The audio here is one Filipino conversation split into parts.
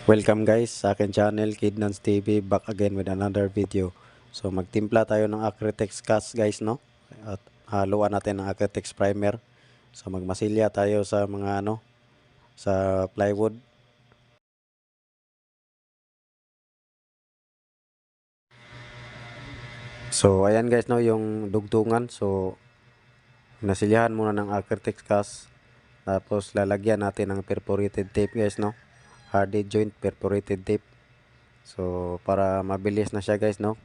Welcome guys sa akin channel, Kidnans TV, back again with another video. So magtimpla tayo ng Acrytex cast guys, no? At haluan natin ng Acrytex primer. So magmasilya tayo sa mga sa plywood. So ayan guys, no, yung dugtungan. So nasilyahan muna ng Acrytex cast. Tapos lalagyan natin ng perforated tape guys, no? Hardy joint perforated tape. So para mabilis na siya guys, no?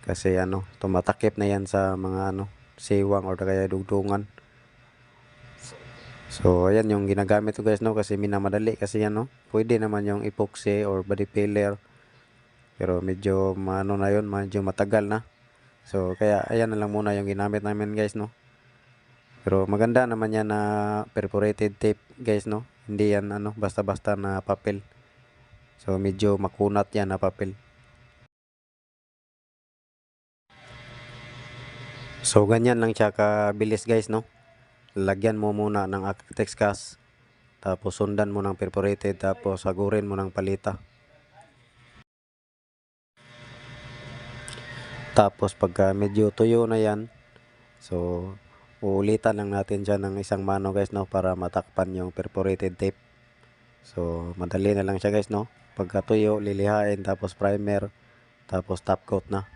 Kasi tumatakip na yan sa mga siwang or kaya dugtungan. So ayan yung ginagamit ko guys, no, kasi minamadali kasi yan, no. Pwede naman yung epoxy or body filler. Pero medyo na yun, medyo matagal na. So kaya ayan na lang muna yung ginamit namin guys, no. Pero maganda naman yan na perforated tape guys, no. Hindi yan basta-basta na papel. So medyo makunat yan na papel. So ganyan lang siya kabilis guys, no. Lagyan mo muna ng Acrytex cast, tapos sundan mo ng perforated, tapos sagurin mo ng palita. Tapos pagka medyo tuyo na yan, so uulitan lang natin siya ng isang mano guys, no, para matakpan yung perforated tape. So madali na lang siya guys, no. Pagka tuyo, lilihain, tapos primer, tapos top coat na.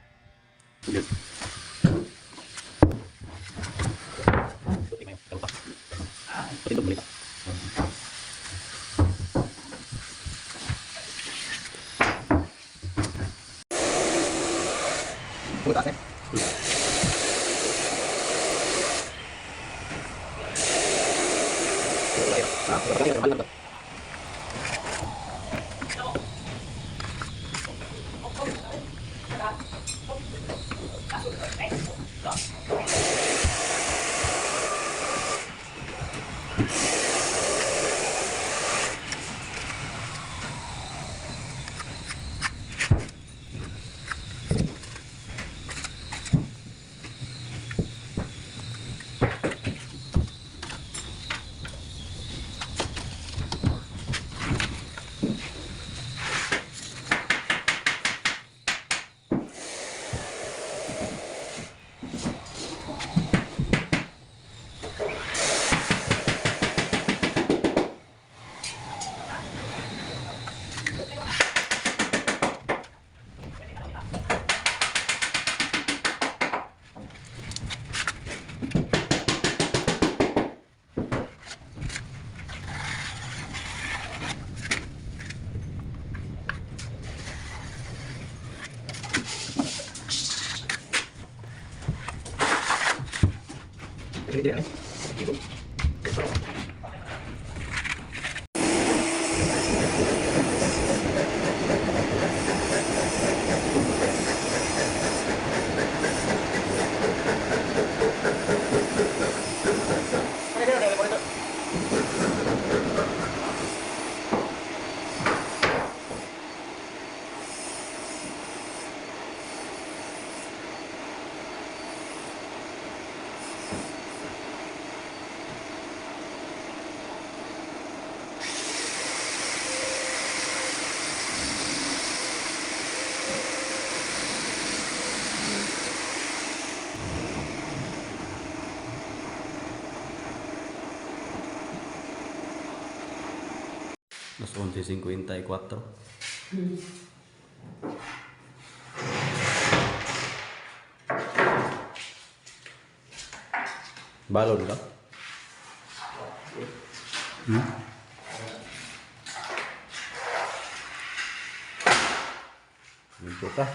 Las 11:54. Balon ka? Dito ka.